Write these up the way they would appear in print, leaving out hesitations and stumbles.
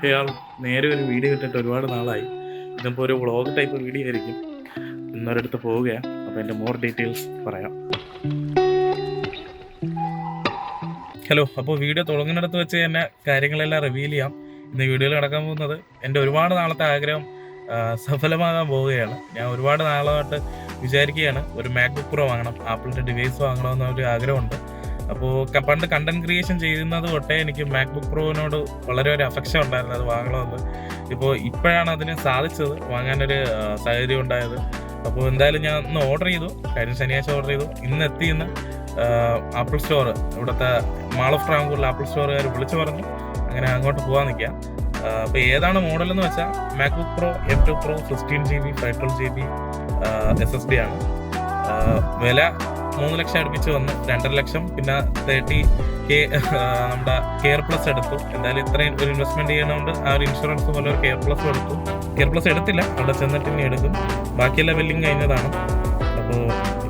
ഇയാൾ നേരെ ഒരു വീഡിയോ ഇട്ടിട്ട് ഒരുപാട് നാളായി. ഇതിപ്പോൾ ഒരു വ്ളോഗ് ടൈപ്പ് വീഡിയോ ആയിരിക്കും. ഇന്നൊരിടത്ത് പോവുകയാണ്. അപ്പോൾ എൻ്റെ മോർ ഡീറ്റെയിൽസ് പറയാം. ഹലോ, അപ്പോൾ വീഡിയോ തുടങ്ങുന്നിടത്ത് വെച്ച് തന്നെ കാര്യങ്ങളെല്ലാം റിവീൽ ചെയ്യാം. ഇന്ന് വീഡിയോയിൽ നടക്കാൻ പോകുന്നത് എൻ്റെ ഒരുപാട് നാളത്തെ ആഗ്രഹം സഫലമാകാൻ പോവുകയാണ്. ഞാൻ ഒരുപാട് നാളായിട്ട് വിചാരിക്കുകയാണ് ഒരു മാക്ബുക്ക് പ്രോ വാങ്ങണം, ആപ്പിളിൻ്റെ ഡിവൈസ് വാങ്ങണമെന്നൊരു ആഗ്രഹമുണ്ട്. അപ്പോൾ പണ്ട് കണ്ടന്റ് ക്രിയേഷൻ ചെയ്യുന്നത് തൊട്ടേ എനിക്ക് മാക്ബുക്ക് പ്രോവിനോട് വളരെ ഒരു അഫെക്ഷൻ ഉണ്ടായിരുന്നു, അത് വാങ്ങണമെന്ന്. ഇപ്പോഴാണ് അതിന് സാധിച്ചത്, വാങ്ങാനൊരു സാഹചര്യം ഉണ്ടായത്. അപ്പോൾ എന്തായാലും ഞാൻ ഇന്ന് ഓർഡർ ചെയ്തു, കഴിഞ്ഞ ശനിയാഴ്ച ഓർഡർ ചെയ്തു. ഇന്ന് എത്തിയെന്ന് ആപ്പിൾ സ്റ്റോർ, ഇവിടുത്തെ മാൾ ഓഫ് ട്രാവൻകൂറിൽ ആപ്പിൾ സ്റ്റോറുകാർ വിളിച്ചു പറഞ്ഞു. അങ്ങനെ അങ്ങോട്ട് പോകാൻ നിൽക്കാം. അപ്പോൾ ഏതാണ് മോഡൽ എന്ന് വെച്ചാൽ MacBook pro M2 Pro 16GB 512GB SSD ആണ്. വില 3 ലക്ഷം അടുപ്പിച്ച് വന്നു, 2.5 ലക്ഷം. പിന്നെ 30K നമ്മുടെ കെയർ പ്ലസ് എടുത്തു. എന്തായാലും ഇത്രയും ഒരു ഇൻവെസ്റ്റ്മെന്റ് ചെയ്യുന്നതുകൊണ്ട് ആ ഒരു ഇൻഷുറൻസ് പോലെ ഒരു കെയർ പ്ലസ് എടുത്തു. കെയർ പ്ലസ് എടുത്തില്ല, അവിടെ ചെന്നിട്ട് ഇനി എടുക്കും. ബാക്കിയെല്ലാം ബില്ലിങ് കഴിഞ്ഞതാണ്. അപ്പോൾ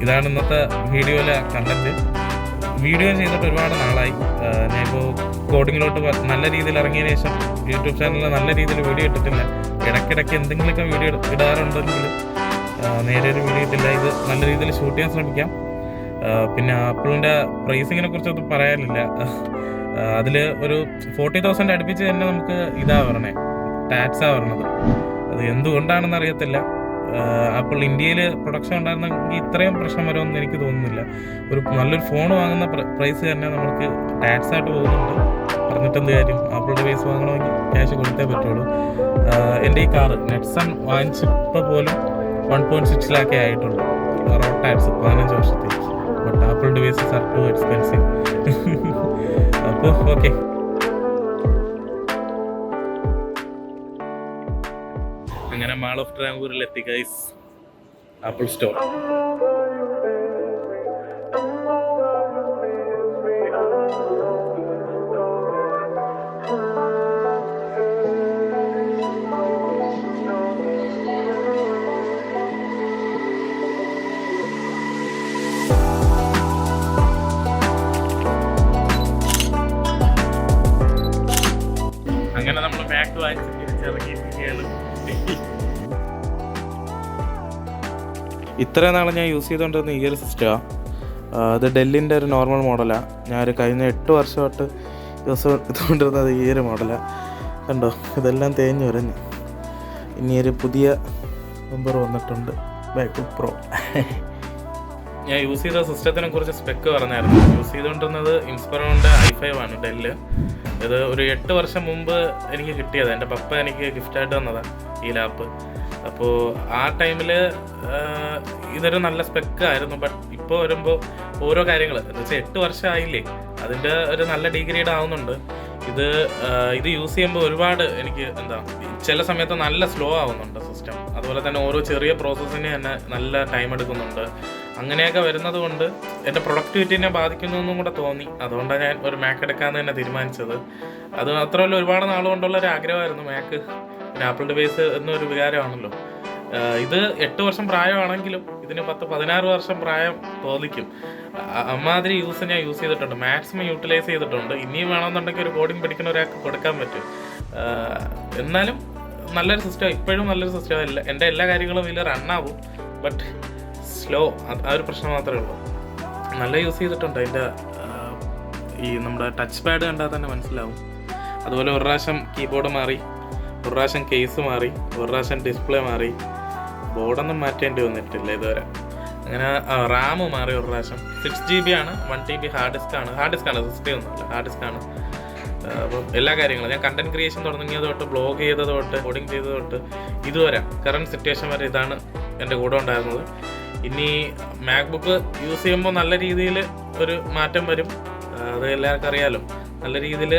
ഇതാണ് ഇന്നത്തെ വീഡിയോയിലെ കണ്ടന്റ്. വീഡിയോ ചെയ്തിട്ട് ഒരുപാട് നാളായി. ഞാനിപ്പോൾ കോഡിങ്ങിലോട്ട് നല്ല രീതിയിൽ ഇറങ്ങിയതിന് ശേഷം യൂട്യൂബ് ചാനലിൽ നല്ല രീതിയിൽ വീഡിയോ ഇട്ടിട്ടില്ല. ഇടയ്ക്കിടയ്ക്ക് എന്തെങ്കിലുമൊക്കെ വീഡിയോ ഇടാറുണ്ടെങ്കിലും നേരെ ഒരു വീഡിയോ ഇട്ടില്ല. ഇത് നല്ല രീതിയിൽ ഷൂട്ട് ചെയ്യാൻ ശ്രമിക്കാം. പിന്നെ ആപ്പിളിൻ്റെ പ്രൈസിങ്ങിനെ കുറിച്ചൊന്നും പറയാനില്ല. അതിൽ ഒരു 40,000 അടുപ്പിച്ച് തന്നെ നമുക്ക് വരണേ, ടാക്സാ വരണത്. അത് എന്തുകൊണ്ടാണെന്ന് അറിയത്തില്ല. ആപ്പിൾ ഇന്ത്യയിൽ പ്രൊഡക്ഷൻ ഉണ്ടായിരുന്നെങ്കിൽ ഇത്രയും പ്രശ്നം വരുമെന്ന് എനിക്ക് തോന്നുന്നില്ല. നല്ലൊരു ഫോൺ വാങ്ങുന്ന പ്രൈസ് തന്നെ നമുക്ക് ടാക്സ് ആയിട്ട് പോകുന്നുണ്ട്. പറഞ്ഞിട്ടെന്ത് കാര്യം, ആപ്പിൾ ഡിവൈസ് വാങ്ങണമെങ്കിൽ ക്യാഷ് കൊടുത്തേ പറ്റുള്ളൂ. എൻ്റെ ഈ കാറ് നെറ്റ്സൺ വാങ്ങിച്ചപ്പോൾ പോലും 1.6 ലാഖേ ആയിട്ടുള്ളൂ, റോഡ് ടാക്സ് 15 വർഷത്തേക്ക്. But apple devices are to expensive. അപ്പോൾ ഓക്കെ, അങ്ങനെ മാൾ ഓഫ് ട്രാവൻകൂറിൽ എത്തി ഗൈസ്, ആപ്പിൾ സ്റ്റോർ. അങ്ങനെ നമ്മൾ മാക്ക് വാങ്ങിച്ച് തിരിച്ചിറങ്ങിയിരിക്കുകയാണ്. ഇത്രയും നാളെ ഞാൻ യൂസ് ചെയ്തുകൊണ്ടിരുന്ന ഈ ഒരു സിസ്റ്റമാണ്. ഇത് ഡെല്ലിൻ്റെ ഒരു നോർമൽ മോഡലാണ്. ഞാനൊരു കഴിഞ്ഞ 8 വർഷമായിട്ട് യൂസ് ചെയ്തുകൊണ്ടിരുന്നത് ഈ ഒരു മോഡലാണ്. കണ്ടോ, ഇതെല്ലാം തേഞ്ഞ് ഉരഞ്ഞ്. ഇനി ഒരു പുതിയ നമ്പർ വന്നിട്ടുണ്ട്, മാക്ബുക്ക് പ്രോ. ഞാൻ യൂസ് ചെയ്ത സിസ്റ്റത്തിനെ കുറിച്ച് സ്പെക്ക് പറഞ്ഞായിരുന്നു. യൂസ് ചെയ്തുകൊണ്ടിരുന്നത് ഇൻസ്പയറിൻ്റെ i5 ആണ്, ഡെല്ല്. ഇത് ഒരു 8 വർഷം മുമ്പ് എനിക്ക് കിട്ടിയത്, എൻ്റെ പപ്പ എനിക്ക് ഗിഫ്റ്റായിട്ട് തന്നതാണ് ഈ ലാപ്പ്. അപ്പോൾ ആ ടൈമിൽ ഇതൊരു നല്ല സ്പെക്കായിരുന്നു. ബട്ട് ഇപ്പോൾ വരുമ്പോൾ ഓരോ കാര്യങ്ങൾ എന്ന് വെച്ചാൽ 8 വർഷമായില്ലേ, അതിൻ്റെ ഒരു നല്ല ഡിഗ്രേഡ് ആവുന്നുണ്ട്. ഇത് യൂസ് ചെയ്യുമ്പോൾ ഒരുപാട് എനിക്ക് ചില സമയത്ത് നല്ല സ്ലോ ആവുന്നുണ്ട് സിസ്റ്റം. അതുപോലെ തന്നെ ഓരോ ചെറിയ പ്രോസസ്സിന് തന്നെ നല്ല ടൈം എടുക്കുന്നുണ്ട്. അങ്ങനെയൊക്കെ വരുന്നത് കൊണ്ട് എൻ്റെ പ്രൊഡക്ടിവിറ്റിനെ ബാധിക്കുന്നു എന്നും കൂടെ തോന്നി. അതുകൊണ്ടാണ് ഞാൻ ഒരു മാക്ക് എടുക്കാമെന്ന് തന്നെ തീരുമാനിച്ചത്. അത് മാത്രമല്ല, ഒരുപാട് നാളുകൊണ്ടുള്ള ഒരു ആഗ്രഹമായിരുന്നു മാക്ക്. പിന്നെ ആപ്പിൾ ഡിവൈസ് എന്നൊരു വികാരമാണല്ലോ. ഇത് 8 വർഷം പ്രായമാണെങ്കിലും ഇതിന് 10-16 വർഷം പ്രായം തോന്നിക്കും. അമ്മാതിരി യൂസ് ഞാൻ യൂസ് ചെയ്തിട്ടുണ്ട്, മാക്സിമം യൂട്ടിലൈസ് ചെയ്തിട്ടുണ്ട്. ഇനിയും വേണമെന്നുണ്ടെങ്കിൽ ഒരു കോഡിങ് പഠിക്കുന്ന ഒരാൾക്ക് കൊടുക്കാൻ പറ്റും. എന്നാലും നല്ലൊരു സിസ്റ്റം, ഇപ്പോഴും നല്ലൊരു സിസ്റ്റം. എൻ്റെ എല്ലാ കാര്യങ്ങളും ഇതിൽ റണ്ണാവും, ബട്ട് സ്ലോ, ആ ഒരു പ്രശ്നം മാത്രമേ ഉള്ളൂ. നല്ല യൂസ് ചെയ്തിട്ടുണ്ട്. അതിൻ്റെ ഈ നമ്മുടെ ടച്ച് പാഡ് കണ്ടാൽ തന്നെ മനസ്സിലാവും. അതുപോലെ ഒരു പ്രാവശ്യം കീബോർഡ് മാറി, ഒരു പ്രാവശ്യം കേസ് മാറി, ഒരു പ്രാവശ്യം ഡിസ്പ്ലേ മാറി. ബോർഡൊന്നും മാറ്റേണ്ടി വന്നിട്ടില്ല ഇതുവരെ. അങ്ങനെ റാം മാറി ഒരു പ്രാവശ്യം. 6GB ആണ്, 1TB ഹാർഡ് ഡിസ്ക്കാണ്. SSD ഒന്നുമല്ല, ഹാർഡ് ഡിസ്ക്കാണ്. അപ്പം എല്ലാ കാര്യങ്ങളും ഞാൻ കണ്ടന്റ് ക്രിയേഷൻ തുടങ്ങിയത് തൊട്ട്, ബ്ലോഗ് ചെയ്തത് തൊട്ട്, കോഡിങ് ചെയ്തത് തൊട്ട് ഇതുവരെ കറണ്ട് സിറ്റുവേഷൻ വരെ ഇതാണ് എൻ്റെ കൂടെ ഉണ്ടായിരുന്നത്. ഇനി മാക്ബുക്ക് യൂസ് ചെയ്യുമ്പോൾ നല്ല രീതിയിൽ ഒരു മാറ്റം വരും, അത് എല്ലാവർക്കും അറിയാലോ. നല്ല രീതിയിൽ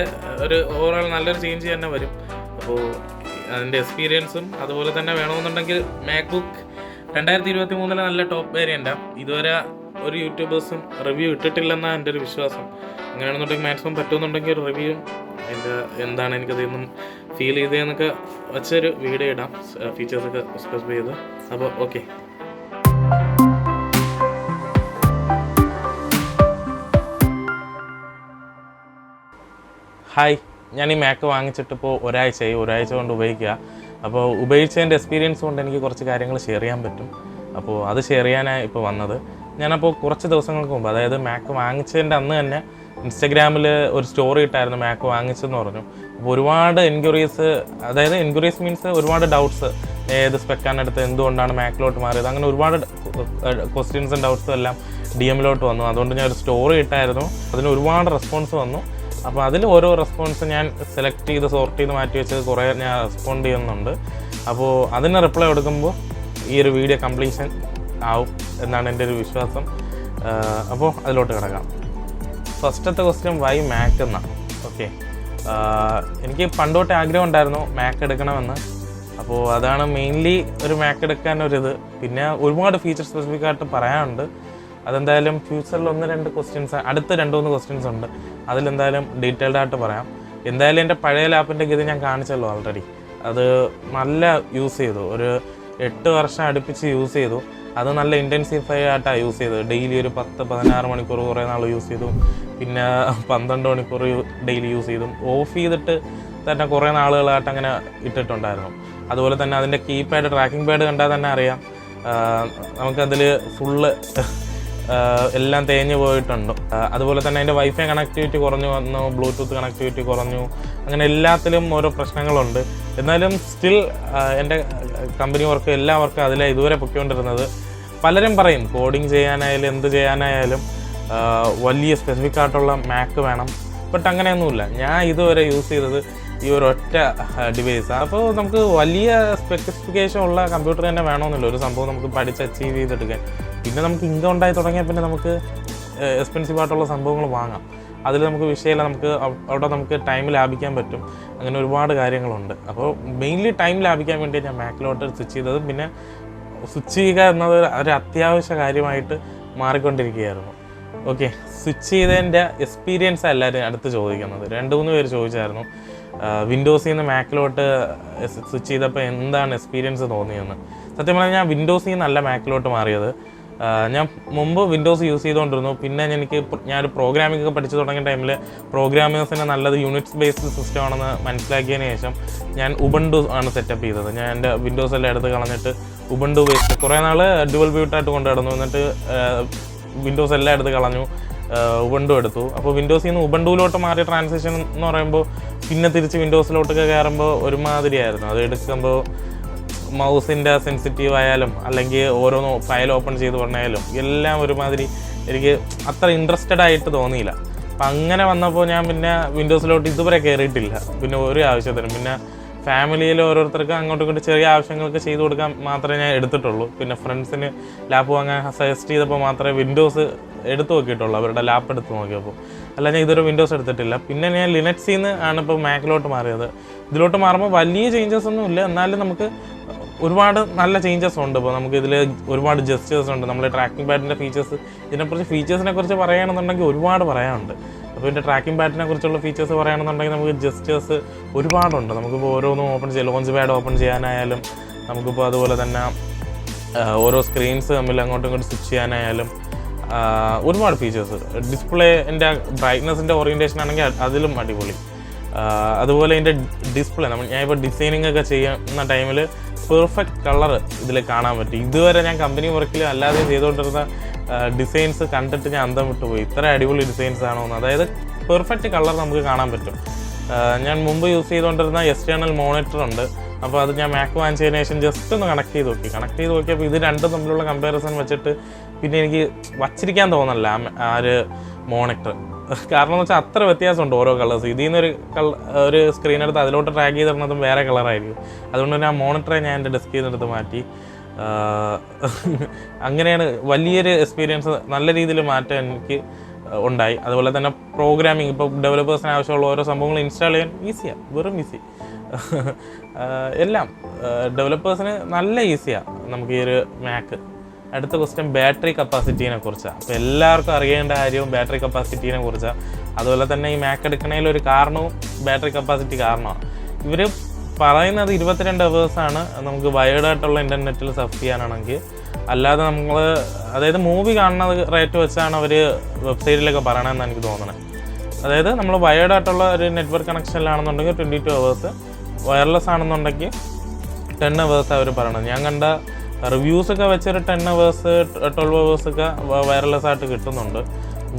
ഒരു ഓവറോൾ നല്ലൊരു ചേഞ്ച് തന്നെ വരും. അപ്പോൾ അതിൻ്റെ എക്സ്പീരിയൻസും അതുപോലെ തന്നെ വേണമെന്നുണ്ടെങ്കിൽ മാക്ബുക്ക് 2023 നല്ല ടോപ്പ് വേരിയൻ്റാണ്. ഇതുവരെ ഒരു യൂട്യൂബേഴ്സും റിവ്യൂ ഇട്ടിട്ടില്ലെന്നാണ് എൻ്റെ ഒരു വിശ്വാസം. അങ്ങനെയാണെന്നുണ്ടെങ്കിൽ മാക്സിമം പറ്റുമെന്നുണ്ടെങ്കിൽ ഒരു റിവ്യൂ അതിൻ്റെ എന്താണ് എനിക്കതിൽ നിന്നും ഫീൽ ചെയ്തതെന്നൊക്കെ വെച്ചൊരു വീഡിയോ ഇടാം, ഫീച്ചേഴ്സൊക്കെ സ്പെസിഫൈ ചെയ്ത്. അപ്പോൾ ഓക്കെ. ഹായ്, ഞാൻ ഈ മാക്ക് വാങ്ങിച്ചിട്ടിപ്പോൾ ഒരാഴ്ച കൊണ്ട് ഉപയോഗിക്കുക. അപ്പോൾ ഉപയോഗിച്ചതിൻ്റെ എക്സ്പീരിയൻസ് കൊണ്ട് എനിക്ക് കുറച്ച് കാര്യങ്ങൾ ഷെയർ ചെയ്യാൻ പറ്റും. അപ്പോൾ അത് ഷെയർ ചെയ്യാനാണ് ഇപ്പോൾ വന്നത്. ഞാനപ്പോൾ കുറച്ച് ദിവസങ്ങൾക്ക് മുമ്പ്, അതായത് മാക്ക് വാങ്ങിച്ചതിൻ്റെ അന്ന് തന്നെ ഇൻസ്റ്റഗ്രാമിൽ ഒരു സ്റ്റോറി ഇട്ടായിരുന്നു മാക്ക് വാങ്ങിച്ചെന്ന് പറഞ്ഞു. അപ്പോൾ ഒരുപാട് എൻക്വയറീസ്, അതായത് എൻക്വയറീസ് മീൻസ് ഒരുപാട് ഡൗട്ട്സ്, ഏത് സ്പെക്കാണെടുത്ത്, എന്തുകൊണ്ടാണ് മാക്കിലോട്ട് മാറിയത്, അങ്ങനെ ഒരുപാട് ക്വസ്റ്റ്യൻസും ഡൗട്ട്സും എല്ലാം DM-ലോട്ട് വന്നു. അതുകൊണ്ട് ഞാൻ ഒരു സ്റ്റോറി ഇട്ടായിരുന്നു. അതിന് ഒരുപാട് റെസ്പോൺസ് വന്നു. അപ്പോൾ അതിൽ ഓരോ റെസ്പോൺസ് ഞാൻ സെലക്ട് ചെയ്ത് സോർട്ട് ചെയ്ത് മാറ്റി വെച്ചത് കുറേ ഞാൻ റെസ്പോണ്ട് ചെയ്യുന്നുണ്ട്. അപ്പോൾ അതിന് റിപ്ലൈ കൊടുക്കുമ്പോൾ ഈ ഒരു വീഡിയോ കംപ്ലീഷൻ ആവും എന്നാണ് എൻ്റെ ഒരു വിശ്വാസം. അപ്പോൾ അതിലോട്ട് കിടക്കാം. ഫസ്റ്റത്തെ ക്വസ്റ്റ്യൻ വൈ മാക്ക് എന്നാണ്. ഓക്കെ, എനിക്ക് പണ്ടോട്ട് ആഗ്രഹം ഉണ്ടായിരുന്നു മാക്ക് എടുക്കണമെന്ന്. അപ്പോൾ അതാണ് മെയിൻലി ഒരു മാക്ക് എടുക്കാനൊരിത്. പിന്നെ ഒരുപാട് ഫീച്ചർ സ്പെസിഫിക് ആയിട്ട് പറയാനുണ്ട്. അതെന്തായാലും ഫ്യൂച്ചറിൽ 1-2 ക്വസ്റ്റ്യൻസ്, അടുത്ത 2-3 ക്വസ്റ്റ്യൻസ് ഉണ്ട്. അതിലെന്തായാലും ഡീറ്റെയിൽഡ് ആയിട്ട് പറയാം. എന്തായാലും എൻ്റെ പഴയ ലാപ്പിൻ്റെ ഗതി ഞാൻ കാണിച്ചല്ലോ ഓൾറെഡി. അത് നല്ല യൂസ് ചെയ്തു, ഒരു 8 വർഷം അടുപ്പിച്ച് യൂസ് ചെയ്തു. അത് നല്ല ഇൻറ്റൻസീഫൈ ആയിട്ടാണ് യൂസ് ചെയ്തത്. ഡെയിലി ഒരു 10-16 മണിക്കൂർ കുറേ നാൾ യൂസ് ചെയ്തു. പിന്നെ 12 മണിക്കൂർ ഡെയിലി യൂസ് ചെയ്തു. ഓഫ് ചെയ്തിട്ട് തന്നെ കുറേ നാളുകളായിട്ട് അങ്ങനെ ഇട്ടിട്ടുണ്ടായിരുന്നു. അതുപോലെ തന്നെ അതിൻ്റെ കീപാഡ്, ട്രാക്കിംഗ് പാഡ് കണ്ടാൽ തന്നെ അറിയാം, നമുക്കതിൽ ഫുള്ള് എല്ലാം തേഞ്ഞ് പോയിട്ടുണ്ട്. അതുപോലെ തന്നെ അതിൻ്റെ വൈഫൈ കണക്ടിവിറ്റി കുറഞ്ഞു വന്നു, ബ്ലൂടൂത്ത് കണക്ടിവിറ്റി കുറഞ്ഞു, അങ്ങനെ എല്ലാത്തിലും ഓരോ പ്രശ്നങ്ങളുണ്ട്. എന്നാലും സ്റ്റിൽ എൻ്റെ കമ്പനി വർക്ക്, എല്ലാ വർക്കും അതിലെ ഇതുവരെ പൊയ്ക്കൊണ്ടിരുന്നത്. പലരും പറയും കോഡിങ് ചെയ്യാനായാലും എന്ത് ചെയ്യാനായാലും വലിയ സ്പെസിഫിക് ആയിട്ടുള്ള മാക്ക് വേണം. ബട്ട് അങ്ങനെയൊന്നുമില്ല. ഞാൻ ഇതുവരെ യൂസ് ചെയ്തത് ഈ ഒരു ഒറ്റ ഡിവൈസാണ്. അപ്പോൾ നമുക്ക് വലിയ സ്പെസിഫിക്കേഷൻ ഉള്ള കമ്പ്യൂട്ടർ തന്നെ വേണമെന്നില്ല ഒരു സംഭവം നമുക്ക് പഠിച്ച് അച്ചീവ് ചെയ്തെടുക്കാൻ. പിന്നെ നമുക്ക് ഇൻകം ഉണ്ടായി തുടങ്ങിയാൽ പിന്നെ നമുക്ക് എക്സ്പെൻസീവ് ആയിട്ടുള്ള സംഭവങ്ങൾ വാങ്ങാം. അതിൽ നമുക്ക് വിഷയമില്ല, നമുക്ക് അവിടെ നമുക്ക് ടൈം ലാഭിക്കാൻ പറ്റും. അങ്ങനെ ഒരുപാട് കാര്യങ്ങളുണ്ട്. അപ്പോൾ മെയിൻലി ടൈം ലാഭിക്കാൻ വേണ്ടി ഞാൻ മാക്കിലോട്ട് സ്വിച്ച് ചെയ്തത്. പിന്നെ സ്വിച്ച് ചെയ്യുക എന്നത് ഒരു അത്യാവശ്യ കാര്യമായിട്ട് മാറിക്കൊണ്ടിരിക്കുകയായിരുന്നു. ഓക്കെ, സ്വിച്ച് ചെയ്തതിൻ്റെ എക്സ്പീരിയൻസ് എല്ലാവരും അടുത്ത് ചോദിക്കുന്നത്. 2-3 പേര് ചോദിച്ചായിരുന്നു വിൻഡോസിൽ നിന്ന് മാക്കിലോട്ട് സ്വിച്ച് ചെയ്തപ്പോൾ എന്താണ് എക്സ്പീരിയൻസ് തോന്നിയെന്ന്. സത്യം പറഞ്ഞാൽ ഞാൻ വിൻഡോസിൽ നിന്നല്ല മാക്കിലോട്ട് മാറിയത്. ഞാൻ മുമ്പ് വിൻഡോസ് യൂസ് ചെയ്തുകൊണ്ടിരുന്നു. പിന്നെ ഞാനൊരു പ്രോഗ്രാമിംഗ് ഒക്കെ പഠിച്ചു തുടങ്ങിയ ടൈമിൽ പ്രോഗ്രാമേഴ്സിന് നല്ലത് യൂണിറ്റ് ബേസ്ഡ് സിസ്റ്റം ആണെന്ന് മനസ്സിലാക്കിയതിന് ശേഷം ഞാൻ ഉബുണ്ടു ആണ് സെറ്റപ്പ് ചെയ്തത്. ഞാൻ എൻ്റെ വിൻഡോസ് എല്ലാം എടുത്ത് കളഞ്ഞിട്ട് ഉബുണ്ടു ബേസ്ഡ് കുറേ നാൾ ഡ്യുവൽ ബൂട്ടായിട്ട് കൊണ്ടു നടന്നു. എന്നിട്ട് വിൻഡോസ് എല്ലാം എടുത്ത് കളഞ്ഞു, ഉബുണ്ടു എടുത്തു. അപ്പോൾ വിൻഡോസിൽ നിന്ന് ഉബുണ്ടുവിലോട്ട് മാറിയ ട്രാൻസിഷൻ എന്ന് പറയുമ്പോൾ പിന്നെ തിരിച്ച് വിൻഡോസിലോട്ടൊക്കെ കയറുമ്പോൾ ഒരുമാതിരിയായിരുന്നു. അത് എടുക്കുമ്പോൾ മൗസിൻ്റെ സെൻസിറ്റീവ് ആയാലും അല്ലെങ്കിൽ ഓരോന്ന് ഫയൽ ഓപ്പൺ ചെയ്ത് പറഞ്ഞാലും എല്ലാം ഒരുമാതിരി എനിക്ക് അത്ര ഇൻട്രസ്റ്റഡ് ആയിട്ട് തോന്നിയില്ല. അപ്പം അങ്ങനെ വന്നപ്പോൾ ഞാൻ പിന്നെ വിൻഡോസിലോട്ട് ഇതുവരെ കയറിയിട്ടില്ല. പിന്നെ ഒരു ആവശ്യത്തിനും പിന്നെ ഫാമിലിയിൽ ഓരോരുത്തർക്ക് അങ്ങോട്ടും ഇങ്ങോട്ടും ചെറിയ ആവശ്യങ്ങൾക്ക് ചെയ്തു കൊടുക്കാൻ മാത്രമേ ഞാൻ എടുത്തിട്ടുള്ളൂ. പിന്നെ ഫ്രണ്ട്സിന് ലാപ്പ് വാങ്ങാൻ സജസ്റ്റ് ചെയ്തപ്പോൾ മാത്രമേ വിൻഡോസ് എടുത്തു നോക്കിയിട്ടുള്ളൂ, അവരുടെ ലാപ്പ് എടുത്ത് നോക്കിയപ്പോൾ. അല്ല, ഞാൻ ഇതൊരു വിൻഡോസ് എടുത്തിട്ടില്ല. പിന്നെ ഞാൻ ലിനക്സിൽ നിന്ന് ആണ് ഇപ്പോൾ മാക്കിലോട്ട് മാറിയത്. ഇതിലോട്ട് മാറുമ്പോൾ വലിയ ചേഞ്ചസ് ഒന്നും ഇല്ല, എന്നാലും നമുക്ക് ഒരുപാട് നല്ല ചേഞ്ചസ് ഉണ്ട്. ഇപ്പോൾ നമുക്ക് ഇതിൽ ഒരുപാട് ജസ്റ്റേഴ്സ് ഉണ്ട്. നമ്മൾ ട്രാക്കിംഗ് പാഡിൻ്റെ ഫീച്ചേഴ്സിനെ കുറിച്ച് പറയുകയാണെന്നുണ്ടെങ്കിൽ ഒരുപാട് പറയാനുണ്ട്. അപ്പോൾ ഇതിൻ്റെ ട്രാക്കിംഗ് പാഡിനെ കുറിച്ചുള്ള ഫീച്ചേഴ്സ് പറയുകയാണെന്നുണ്ടെങ്കിൽ നമുക്ക് ജസ്റ്റേഴ്സ് ഒരുപാടുണ്ട്. നമുക്കിപ്പോൾ ഓരോന്നും ഓപ്പൺ ചെയ്യാം, ലോഞ്ച് പാഡ് ഓപ്പൺ ചെയ്യാനായാലും നമുക്കിപ്പോൾ അതുപോലെ തന്നെ ഓരോ സ്ക്രീൻസ് തമ്മിൽ അങ്ങോട്ടും ഇങ്ങോട്ടും സ്വിച്ച് ചെയ്യാനായാലും ഒരുപാട് ഫീച്ചേഴ്സ്. ഡിസ്പ്ലേൻ്റെ ബ്രൈറ്റ്നസിൻ്റെ ഓറിയൻറ്റേഷൻ ആണെങ്കിൽ അതിലും അടിപൊളി. അതുപോലെ ഇതിൻ്റെ ഡിസ്പ്ലേ ഞാനിപ്പോൾ ഡിസൈനിങ് ഒക്കെ ചെയ്യുന്ന ടൈമിൽ പെർഫെക്റ്റ് കളർ ഇതിൽ കാണാൻ പറ്റും. ഇതുവരെ ഞാൻ കമ്പനി വർക്കിൽ അല്ലാതെ ചെയ്തുകൊണ്ടിരുന്ന ഡിസൈൻസ് കണ്ടിട്ട് ഞാൻ അന്തം വിട്ടുപോയി. ഇത്ര അടിപൊളി ഡിസൈൻസ് ആണോ എന്ന്. അതായത് പെർഫെക്റ്റ് കളർ നമുക്ക് കാണാൻ പറ്റും. ഞാൻ മുമ്പ് യൂസ് ചെയ്തുകൊണ്ടിരുന്ന എക്സ്റ്റേണൽ മോണിറ്റർ ഉണ്ട്. അപ്പോൾ അത് ഞാൻ മാക്ക് വാങ്ങിച്ചതിന് ശേഷം ജസ്റ്റ് ഒന്ന് കണക്ട് ചെയ്ത് നോക്കിയപ്പോൾ ഇത് രണ്ടും തമ്മിലുള്ള കമ്പാരിസൺ വെച്ചിട്ട് പിന്നെ എനിക്ക് വച്ചിരിക്കാൻ തോന്നല്ല ആ ഒരു മോണിറ്റർ. കാരണം എന്ന് വെച്ചാൽ അത്ര വ്യത്യാസമുണ്ട് ഓരോ കളേഴ്സ്. ഇതിൽ നിന്നൊരു ഒരു സ്ക്രീൻ എടുത്ത് അതിലോട്ട് ട്രാക്ക് ചെയ്തിരുന്നതും വേറെ കളറായിരിക്കും. അതുകൊണ്ട് തന്നെ ആ മോണിറ്ററെ ഞാൻ എൻ്റെ ഡെസ്കിൽ നിന്നെടുത്ത് മാറ്റി. അങ്ങനെയാണ് വലിയൊരു എക്സ്പീരിയൻസ്, നല്ല രീതിയിൽ മാറ്റം എനിക്ക് ഉണ്ടായി. അതുപോലെ തന്നെ പ്രോഗ്രാമിംഗ്, ഇപ്പോൾ ഡെവലപ്പേഴ്സിന് ആവശ്യമുള്ള ഓരോ സംഭവങ്ങൾ ഇൻസ്റ്റാൾ ചെയ്യാൻ ഈസിയാണ്, വെറും ഈസി. എല്ലാം ഡെവലപ്പേഴ്സിന് നല്ല ഈസിയാണ് നമുക്ക് ഈ ഒരു മാക്ക്. അടുത്ത ക്വസ്റ്റ്യൻ ബാറ്ററി കപ്പാസിറ്റീനെ കുറിച്ചാണ്. അപ്പോൾ എല്ലാവർക്കും അറിയേണ്ട കാര്യവും ബാറ്ററി കപ്പാസിറ്റീനെ കുറിച്ചാണ്. അതുപോലെ തന്നെ ഈ മാക്ക് എടുക്കണതിലൊരു കാരണവും ബാറ്ററി കപ്പാസിറ്റി കാരണമാണ്. ഇവർ പറയുന്നത് 22 ഹവേഴ്സാണ് നമുക്ക് വയേർഡായിട്ടുള്ള ഇൻ്റർനെറ്റിൽ സർഫ് ചെയ്യാനാണെങ്കിൽ. അല്ലാതെ നമ്മൾ അതായത് മൂവി കാണുന്ന റേറ്റ് വെച്ചാണ് അവർ വെബ്സൈറ്റിലൊക്കെ പറയണമെന്ന് എനിക്ക് തോന്നണത്. അതായത് നമ്മൾ വയേർഡ് ആയിട്ടുള്ള ഒരു നെറ്റ്വർക്ക് കണക്ഷനിലാണെന്നുണ്ടെങ്കിൽ 22 hours, വയർലെസ് ആണെന്നുണ്ടെങ്കിൽ 10 hours അവർ പറയണത്. ഞാൻ കണ്ട റിവ്യൂസൊക്കെ വെച്ചൊരു 10 hours 12 hours ഒക്കെ വയർലെസ് ആയിട്ട് കിട്ടുന്നുണ്ട്.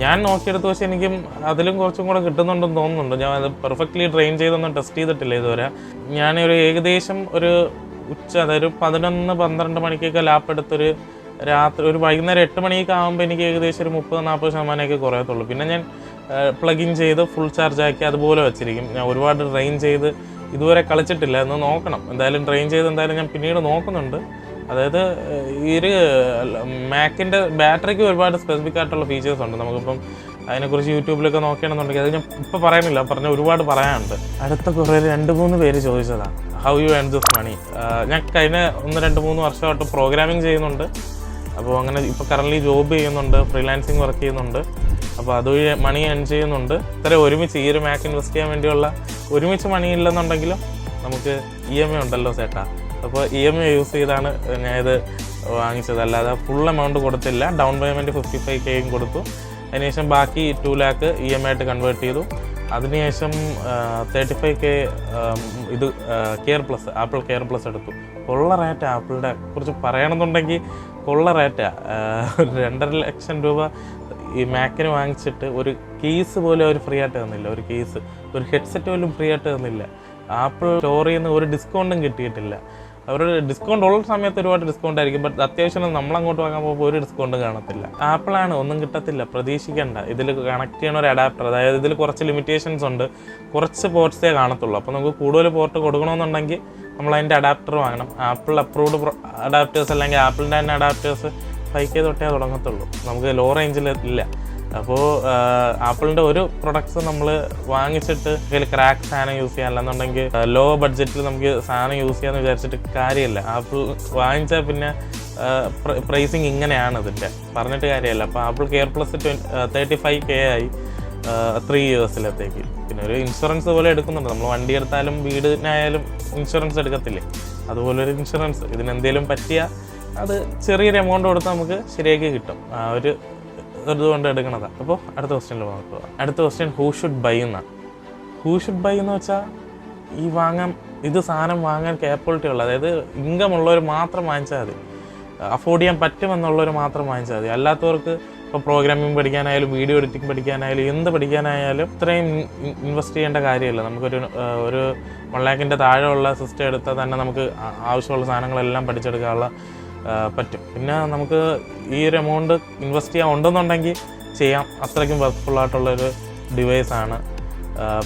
ഞാൻ നോക്കിയെടുത്ത് പക്ഷേ എനിക്കും അതിലും കുറച്ചും കൂടെ കിട്ടുന്നുണ്ടെന്ന് തോന്നുന്നുണ്ട്. ഞാൻ അത് പെർഫെക്റ്റ്ലി ട്രെയിൻ ചെയ്തൊന്നും ടെസ്റ്റ് ചെയ്തിട്ടില്ല ഇതുവരെ. ഞാനൊരു ഏകദേശം ഒരു അതായത് 11-12 മണിക്കൊക്കെ ലാപ്പ് എടുത്തൊരു രാത്രി ഒരു വൈകുന്നേരം 8 മണിയൊക്കെ ആകുമ്പോൾ എനിക്ക് ഏകദേശം ഒരു 30-40% കുറയത്തുള്ളൂ. പിന്നെ ഞാൻ പ്ലഗ് ഇൻ ചെയ്ത് ഫുൾ ചാർജ് ആക്കി അതുപോലെ വെച്ചിരിക്കും. ഞാൻ ഒരുപാട് ട്രെയിൻ ചെയ്ത് ഇതുവരെ കളിച്ചിട്ടില്ല, എന്ന് നോക്കണം. എന്തായാലും ട്രെയിൻ ചെയ്ത് എന്തായാലും ഞാൻ പിന്നീട് നോക്കുന്നുണ്ട്. അതായത് ഈ ഒരു മാക്കിൻ്റെ ബാറ്ററിക്ക് ഒരുപാട് സ്പെസിഫിക് ആയിട്ടുള്ള ഫീച്ചേഴ്സ് ഉണ്ട്. നമുക്കിപ്പം അതിനെക്കുറിച്ച് യൂട്യൂബിലൊക്കെ നോക്കുകയാണെന്നുണ്ടെങ്കിൽ അത് ഞാൻ ഇപ്പോൾ പറയുന്നില്ല, ഒരുപാട് പറയാനുണ്ട്. അടുത്ത കുറേ 2-3 പേര് ചോദിച്ചതാണ് how you earn this money. ഞാൻ കഴിഞ്ഞ 1-2-3 വർഷമായിട്ട് പ്രോഗ്രാമിംഗ് ചെയ്യുന്നുണ്ട്. അപ്പോൾ അങ്ങനെ ഇപ്പോൾ കറൻ്റ്ലി ജോബ് ചെയ്യുന്നുണ്ട്, ഫ്രീലാൻസിങ് വർക്ക് ചെയ്യുന്നുണ്ട്. അപ്പോൾ അതുവഴി മണി ഏൺ ചെയ്യുന്നുണ്ട്. ഇത്ര ഒരുമിച്ച് ഈ ഒരു മാക്ക് ഇൻവെസ്റ്റ് ചെയ്യാൻ വേണ്ടിയുള്ള ഒരുമിച്ച് മണി ഇല്ലെന്നുണ്ടെങ്കിലും നമുക്ക് EMI ഉണ്ടല്ലോ ചേട്ടാ. അപ്പോൾ EMI യൂസ് ചെയ്താണ് ഞാനിത് വാങ്ങിച്ചത്, അല്ലാതെ ഫുൾ എമൗണ്ട് കൊടുത്തില്ല. ഡൗൺ പേയ്മെൻറ്റ് 55K കൊടുത്തു. അതിനുശേഷം ബാക്കി 2 lakh EMI ആയിട്ട് കൺവേർട്ട് ചെയ്തു. അതിനുശേഷം 35K ഇത് care plus, apple care plus എടുത്തു. കൊള്ള റേറ്റാണ് ആപ്പിളിൻ്റെ കുറിച്ച് പറയണമെന്നുണ്ടെങ്കിൽ, കൊള്ള റേറ്റാണ്. 2.5 ലക്ഷം രൂപ ഈ മാക്കിന് വാങ്ങിച്ചിട്ട് ഒരു കേസ് പോലും അവർ ഫ്രീ ആയിട്ട് തന്നില്ല. ഒരു കേസ്, ഒരു ഹെഡ്സെറ്റ് പോലും ഫ്രീ ആയിട്ട് തന്നില്ല. ആപ്പിൾ സ്റ്റോറിൽ നിന്ന് ഒരു ഡിസ്കൗണ്ടും കിട്ടിയിട്ടില്ല. അവരുടെ ഡിസ്കൗണ്ട് ഉള്ള സമയത്ത് ഒരുപാട് ഡിസ്കൗണ്ട് ആയിരിക്കും, ബട്ട് അത്യാവശ്യം നമ്മളങ്ങോട്ട് വാങ്ങാൻ പോകുമ്പോൾ ഒരു ഡിസ്കൗണ്ടും കാണത്തില്ല. ആപ്പിളാണ്, ഒന്നും കിട്ടത്തില്ല, പ്രതീക്ഷിക്കേണ്ട. ഇതിൽ കണക്ട് ചെയ്യണ ഒരു അഡാപ്റ്റർ, അതായത് ഇതിൽ കുറച്ച് ലിമിറ്റേഷൻസ് ഉണ്ട്, കുറച്ച് പോർട്ട്സേ കാണത്തുള്ളൂ. അപ്പോൾ നമുക്ക് കൂടുതൽ പോർട്ട് കൊടുക്കണമെന്നുണ്ടെങ്കിൽ നമ്മൾ അതിൻ്റെ അഡാപ്റ്റർ വാങ്ങണം. ആപ്പിൾ അപ്രൂവ്ഡ് അഡാപ്റ്റേഴ്സ് അല്ലെങ്കിൽ ആപ്പിളിൻ്റെ തന്നെ അഡാപ്റ്റേഴ്സ് 5K തൊട്ടേ തുടങ്ങത്തുള്ളൂ, നമുക്ക് ലോ റേഞ്ചിൽ ഇല്ല. അപ്പോൾ ആപ്പിളിൻ്റെ ഒരു പ്രൊഡക്ട്സ് നമ്മൾ വാങ്ങിച്ചിട്ട് ഇതിൽ ക്രാക്ക് സാധനം യൂസ് ചെയ്യാൻ, അല്ലെന്നുണ്ടെങ്കിൽ ലോ ബഡ്ജറ്റിൽ നമുക്ക് സാധനം യൂസ് ചെയ്യാമെന്ന് വിചാരിച്ചിട്ട് കാര്യമില്ല. ആപ്പിൾ വാങ്ങിച്ചാൽ പിന്നെ പ്രൈസിങ് ഇങ്ങനെയാണ് ഇതിൻ്റെ, പറഞ്ഞിട്ട് കാര്യമല്ല. അപ്പോൾ ആപ്പിൾ കെയർ പ്ലസ് 35K ആയി 3 yearsലേക്ക്. പിന്നെ ഒരു ഇൻഷുറൻസ് പോലെ എടുക്കുന്നുണ്ട്. നമ്മൾ വണ്ടി എടുത്താലും വീടിനായാലും ഇൻഷുറൻസ് എടുക്കത്തില്ലേ, അതുപോലൊരു ഇൻഷുറൻസ്. ഇതിനെന്തെങ്കിലും പറ്റിയാൽ അത് ചെറിയൊരു എമൗണ്ട് കൊടുത്ത് നമുക്ക് ശരിയാക്കി കിട്ടും. ആ ഒരു ഇതുകൊണ്ട് എടുക്കണതാണ്. അപ്പോൾ അടുത്ത ക്വസ്റ്റ്യനിൽ നോക്കുക. അടുത്ത ക്വസ്റ്റ്യൻ ഹൂ ഷുഡ് ബൈ എന്നാണ്. ഹൂ ഷുഡ് ബൈ എന്ന് വെച്ചാൽ ഇത് സാധനം വാങ്ങാൻ കേപ്പബിലിറ്റി ഉള്ള, അതായത് ഇൻകം ഉള്ളവർ മാത്രം വാങ്ങിച്ചാൽ മതി, അഫോർഡ് ചെയ്യാൻ പറ്റുമെന്നുള്ളവർ മാത്രം വാങ്ങിച്ചാൽ മതി. അല്ലാത്തവർക്ക് ഇപ്പോൾ പ്രോഗ്രാമിംഗ് പഠിക്കാനായാലും വീഡിയോ എഡിറ്റിംഗ് പഠിക്കാനായാലും എന്ത് പഠിക്കാനായാലും ഇത്രയും ഇൻവെസ്റ്റ് ചെയ്യേണ്ട കാര്യമില്ല. നമുക്കൊരു 1 lakhൻ്റെ താഴെയുള്ള സിസ്റ്റം എടുത്താൽ തന്നെ നമുക്ക് ആവശ്യമുള്ള സാധനങ്ങളെല്ലാം പഠിച്ചെടുക്കാനുള്ള പറ്റും. പിന്നെ നമുക്ക് ഈ ഒരു എമൗണ്ട് ഇൻവെസ്റ്റ് ചെയ്യാൻ ഉണ്ടെന്നുണ്ടെങ്കിൽ ചെയ്യാം. അത്രയ്ക്കും വർക്ക്ഫുള്ളായിട്ടുള്ളൊരു ഡിവൈസാണ്.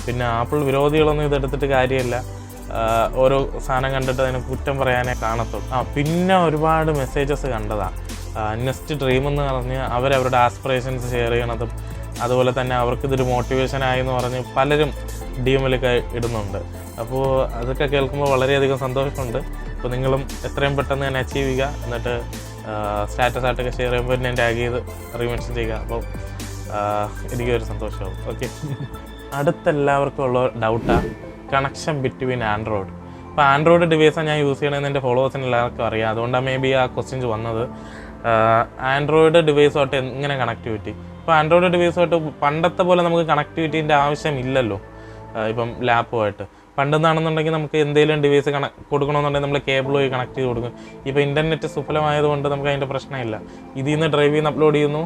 പിന്നെ ആപ്പിൾ വിരോധികളൊന്നും ഇതെടുത്തിട്ട് കാര്യമില്ല, ഓരോ സാധനം കണ്ടിട്ട് അതിന് കുറ്റം പറയാനേ കാണത്തുള്ളൂ. പിന്നെ ഒരുപാട് മെസ്സേജസ് കണ്ടതാണ്. നെക്സ്റ്റ് ഡ്രീം എന്ന് പറഞ്ഞ് അവരവരുടെ ആസ്പിറേഷൻസ് ഷെയർ ചെയ്യണതും, അതുപോലെ തന്നെ അവർക്കിതൊരു മോട്ടിവേഷനായി എന്ന് പറഞ്ഞ് പലരും DMലൊക്കെ ഇടുന്നുണ്ട്. അപ്പോൾ അതൊക്കെ കേൾക്കുമ്പോൾ വളരെയധികം സന്തോഷമുണ്ട്. അപ്പോൾ നിങ്ങളും എത്രയും പെട്ടെന്ന് തന്നെ അച്ചീവ് ചെയ്യുക, എന്നിട്ട് സ്റ്റാറ്റസ് ആയിട്ടൊക്കെ ഷെയർ ചെയ്യുമ്പോൾ എന്നെ ടാഗ് ചെയ്ത് റീമെൻഷൻ ചെയ്യുക. അപ്പോൾ എനിക്കൊരു സന്തോഷമാവും. ഓക്കെ, അടുത്തെല്ലാവർക്കും ഉള്ള ഡൗട്ടാണ് കണക്ഷൻ ബിറ്റ്വീൻ ആൻഡ്രോയിഡ്. ഇപ്പോൾ ആൻഡ്രോയിഡ് ഡിവൈസാണ് ഞാൻ യൂസ് ചെയ്യണമെന്ന് എൻ്റെ ഫോളോവേഴ്സിന് എല്ലാവർക്കും അറിയാം. അതുകൊണ്ടാണ് മേ ബി ആ ക്വസ്റ്റ്യൻസ് വന്നത്. ആൻഡ്രോയിഡ് ഡിവൈസുമായിട്ട് എങ്ങനെ കണക്ടിവിറ്റി? ഇപ്പോൾ ആൻഡ്രോയിഡ് ഡിവൈസുമായിട്ട് പണ്ടത്തെ പോലെ നമുക്ക് കണക്ടിവിറ്റീൻ്റെ ആവശ്യമില്ലല്ലോ. ഇപ്പം ലാപ്പുമായിട്ട് പണ്ടെന്നാണെന്നുണ്ടെങ്കിൽ നമുക്ക് എന്തെങ്കിലും ഡിവൈസ് കൊടുക്കണമെന്നുണ്ടെങ്കിൽ നമ്മൾ കേബിൾ വഴി കണക്ട് ചെയ്ത് കൊടുക്കും. ഇപ്പോൾ ഇൻ്റർനെറ്റ് സുഫലമായതുകൊണ്ട് നമുക്ക് അതിൻ്റെ പ്രശ്നമില്ല. ഇതിൽ നിന്ന് ഡ്രൈവ് ചെയ്യുന്ന അപ്ലോഡ് ചെയ്യുന്നു,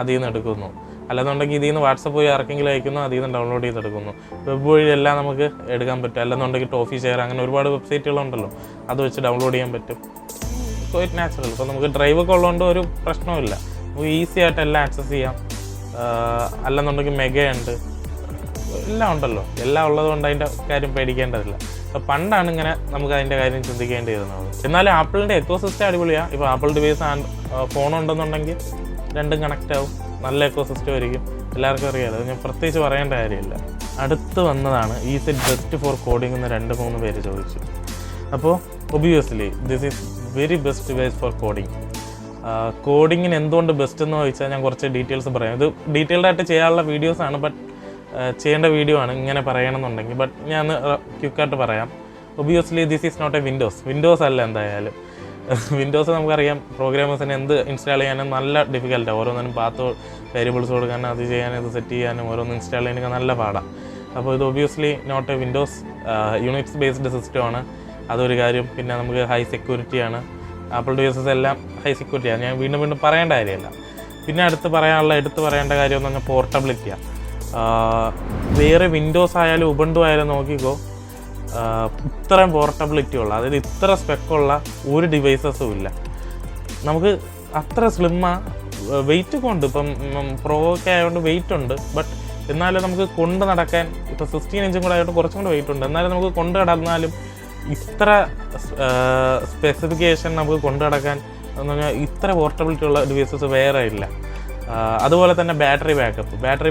അതിൽ നിന്ന് എടുക്കുന്നു. അല്ലെന്നുണ്ടെങ്കിൽ ഇതിൽ നിന്ന് വാട്സപ്പ് വഴി ആർക്കെങ്കിലും അയക്കുന്നു, അതിൽ നിന്ന് ഡൗൺലോഡ് ചെയ്തെടുക്കുന്നു. വെബ് വഴിയെല്ലാം നമുക്ക് എടുക്കാൻ പറ്റും. അല്ലെന്നുണ്ടെങ്കിൽ ടോഫി ഷെയർ, അങ്ങനെ ഒരുപാട് വെബ്സൈറ്റുകളുണ്ടല്ലോ, അത് വെച്ച് ഡൗൺലോഡ് ചെയ്യാൻ പറ്റും. Quite natural. ഇപ്പോൾ നമുക്ക് ഡ്രൈവൊക്കെ ഉള്ളതുകൊണ്ട് ഒരു പ്രശ്നവുമില്ല, നമുക്ക് ഈസി ആയിട്ട് എല്ലാം ആക്സസ് ചെയ്യാം. അല്ലെന്നുണ്ടെങ്കിൽ മെഗയുണ്ട്, എല്ലാം ഉണ്ടല്ലോ. എല്ലാം ഉള്ളതുകൊണ്ട് അതിൻ്റെ കാര്യം പേടിക്കേണ്ടതില്ല. അപ്പോൾ പണ്ടാണ് ഇങ്ങനെ നമുക്ക് അതിൻ്റെ കാര്യം ചിന്തിക്കേണ്ടി വരുന്നത്. എന്നാലും ആപ്പിളിൻ്റെ എക്കോസിസ്റ്റം അടിപൊളിയാണ്. ഇപ്പോൾ ആപ്പിൾ ഡിവൈസ് ഫോണുണ്ടെന്നുണ്ടെങ്കിൽ രണ്ടും കണക്റ്റ് ആവും, നല്ല എക്കോസിസ്റ്റം ആയിരിക്കും. എല്ലാവർക്കും അറിയാമല്ലോ, ഞാൻ പ്രത്യേകിച്ച് പറയേണ്ട കാര്യമില്ല. അടുത്ത് വന്നതാണ് is it best for coding എന്ന് 2-3 പേര് ചോദിച്ചു. അപ്പോൾ obviously this is very best ways for coding. കോഡിങ്ങിന് എന്തുകൊണ്ട് ബെസ്റ്റ് എന്ന് ചോദിച്ചാൽ ഞാൻ കുറച്ച് ഡീറ്റെയിൽസ് പറയാം. ഇത് ഡീറ്റെയിൽഡായിട്ട് ചെയ്യാനുള്ള വീഡിയോസാണ്, ബട്ട് ചെയ്യേണ്ട വീഡിയോ ആണ് ഇങ്ങനെ പറയണമെന്നുണ്ടെങ്കിൽ. ബട്ട് ഞാൻ ക്വിക്കായിട്ട് പറയാം. Obviously this is not a windows അല്ല എന്തായാലും. വിൻഡോസ് നമുക്കറിയാം പ്രോഗ്രാമേഴ്സിന് എന്ത് ഇൻസ്റ്റാൾ ചെയ്യാനും നല്ല ഡിഫിക്കൽട്ടാണ്. ഓരോന്നിനും പാത്ത് വേരിയബിൾസ് കൊടുക്കാനും അത് ചെയ്യാനും ഇത് സെറ്റ് ചെയ്യാനും ഓരോന്ന് ഇൻസ്റ്റാൾ ചെയ്യാനൊക്കെ നല്ല പാടാണ്. അപ്പോൾ ഇത് obviously not a windows Unix based സിസ്റ്റമാണ്, അതൊരു കാര്യം. പിന്നെ നമുക്ക് ഹൈ സെക്യൂരിറ്റിയാണ്, ആപ്പിൾ ഡിവൈസസ് എല്ലാം ഹൈ സെക്യൂരിറ്റിയാണ്, ഞാൻ വീണ്ടും വീണ്ടും പറയേണ്ട കാര്യമല്ല. പിന്നെ എടുത്ത് പറയേണ്ട കാര്യം എന്ന് പറഞ്ഞാൽ പോർട്ടബിലിറ്റിയാണ്. വേറെ വിൻഡോസ് ആയാലും ഉബുണ്ടു ആയാലും നോക്കിക്കോ, ഇത്രയും പോർട്ടബിലിറ്റി ഉള്ള, അതായത് ഇത്ര സ്പെക്കുള്ള ഒരു ഡിവൈസസും ഇല്ല. നമുക്ക് അത്ര സ്ലിമ്മാണ്, വെയിറ്റ് കൊണ്ട് ഇപ്പം പ്രോ ഒക്കെ ആയതുകൊണ്ട് വെയിറ്റ് ഉണ്ട്, ബട്ട് എന്നാലും നമുക്ക് കൊണ്ട് നടക്കാൻ, ഇപ്പോൾ 16 ഇഞ്ചും കൂടെ ആയതുകൊണ്ട് കുറച്ചും കൂടെ വെയിറ്റ് ഉണ്ട്, എന്നാലും നമുക്ക് കൊണ്ട് നടന്നാലും ഇത്ര സ്പെസിഫിക്കേഷൻ നമുക്ക് കൊണ്ട് നടക്കാൻ എന്ന് പറഞ്ഞാൽ ഇത്ര പോർട്ടബിലിറ്റി ഉള്ള ഡിവൈസസ് വേറെ ഇല്ല. അതുപോലെ തന്നെ ബാറ്ററി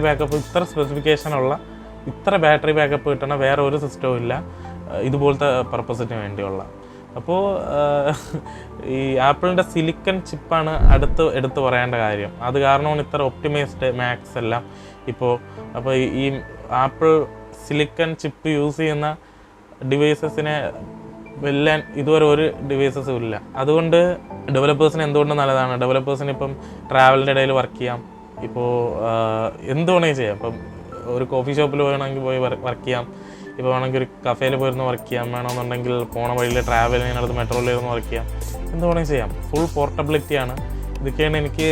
ബാക്കപ്പ് ഇത്ര സ്പെസിഫിക്കേഷനുള്ള, ഇത്ര ബാറ്ററി ബാക്കപ്പ് കിട്ടണ വേറെ ഒരു സിസ്റ്റവും ഇല്ല ഇതുപോലത്തെ പർപ്പസിന് വേണ്ടിയുള്ള. അപ്പോൾ ഈ ആപ്പിളിൻ്റെ സിലിക്കൺ ചിപ്പാണ് എടുത്ത് പറയേണ്ട കാര്യം. അത് കാരണമാണ് ഇത്ര ഒപ്റ്റിമൈസ്ഡ് മാക്സ് എല്ലാം ഇപ്പോൾ. അപ്പോൾ ഈ ആപ്പിൾ സിലിക്കൺ ചിപ്പ് യൂസ് ചെയ്യുന്ന ഡിവൈസസിനെ വെല്ലാൻ ഇതുവരെ ഒരു ഡിവൈസസും ഇല്ല. അതുകൊണ്ട് ഡെവലപ്പേഴ്സിന് എന്തുകൊണ്ട് നല്ലതാണ്. ഡെവലപ്പേഴ്സിന് ഇപ്പം ട്രാവലിൻ്റെ ഇടയിൽ വർക്ക് ചെയ്യാം, ഇപ്പോൾ എന്ത് വേണമെങ്കിൽ ചെയ്യാം. ഇപ്പം ഒരു കോഫി ഷോപ്പിൽ വേണമെങ്കിൽ പോയി വർക്ക് ചെയ്യാം, ഇപ്പോൾ വേണമെങ്കിൽ ഒരു കഫേയിൽ പോയിരുന്ന് വർക്ക് ചെയ്യാം, വേണമെന്നുണ്ടെങ്കിൽ പോണ വഴിയിൽ ട്രാവൽ ചെയ്യുന്നിടത്ത് മെട്രോയിൽ ഇരുന്ന് വർക്ക് ചെയ്യാം, എന്ത് വേണമെങ്കിൽ ചെയ്യാം. ഫുൾ പോർട്ടബിലിറ്റിയാണ്. ഇതൊക്കെയാണ് എനിക്ക്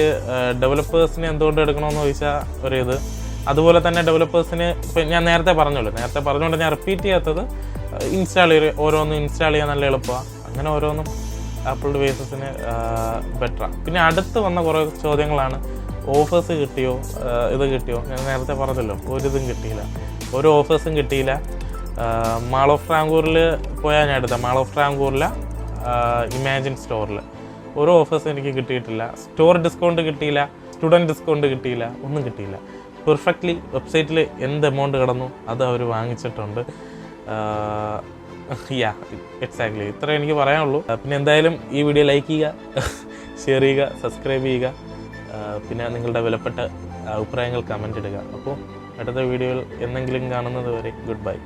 ഡെവലപ്പേഴ്സിന് എന്തുകൊണ്ട് എടുക്കണമെന്ന് ചോദിച്ചാൽ ഒരു അതുപോലെ തന്നെ ഡെവലപ്പേഴ്സിന് ഇപ്പം ഞാൻ നേരത്തെ പറഞ്ഞുകൊണ്ട് ഞാൻ റിപ്പീറ്റ് ചെയ്യാത്തത്, ഓരോന്നും ഇൻസ്റ്റാൾ ചെയ്യാൻ നല്ല എളുപ്പമാണ്. അങ്ങനെ ഓരോന്നും ആപ്പിൾ ഡിവൈസസിന് ബെറ്ററാണ്. പിന്നെ അടുത്ത് വന്ന കുറേ ചോദ്യങ്ങളാണ്, ഓഫേഴ്സ് കിട്ടിയോ, ഇത് കിട്ടിയോ. ഞാൻ നേരത്തെ പറഞ്ഞല്ലോ, ഒരിതും കിട്ടിയില്ല, ഒരു ഓഫേഴ്സും കിട്ടിയില്ല. മാൾ ഓഫ് ഫ്രാങ്കൂറിൽ പോയാൽ ഞാൻ എടുത്ത മാൾ ഓഫ് ഫ്രാങ്കൂറിലെ ഇമാജിൻ സ്റ്റോറിൽ ഒരു ഓഫേഴ്സ് എനിക്ക് കിട്ടിയിട്ടില്ല. സ്റ്റോർ ഡിസ്കൗണ്ട് കിട്ടിയില്ല, സ്റ്റുഡൻറ്റ് ഡിസ്കൗണ്ട് കിട്ടിയില്ല, ഒന്നും കിട്ടിയില്ല. പെർഫെക്റ്റ്ലി വെബ്സൈറ്റിൽ എന്ത് എമൗണ്ട് കിടന്നു അത് അവർ വാങ്ങിച്ചിട്ടുണ്ട്. എക്സാക്ട്ലി ഇത്ര എനിക്ക് പറയാനുള്ളൂ. പിന്നെ എന്തായാലും ഈ വീഡിയോ ലൈക്ക് ചെയ്യുക, ഷെയർ ചെയ്യുക, സബ്സ്ക്രൈബ് ചെയ്യുക, പിന്നെ നിങ്ങളുടെ വിലപ്പെട്ട അഭിപ്രായങ്ങൾ കമൻ്റ് ഇടുക. അപ്പോൾ അടുത്ത വീഡിയോയിൽ എന്നെങ്കിലും കാണുന്നത് വരെ ഗുഡ് ബൈ.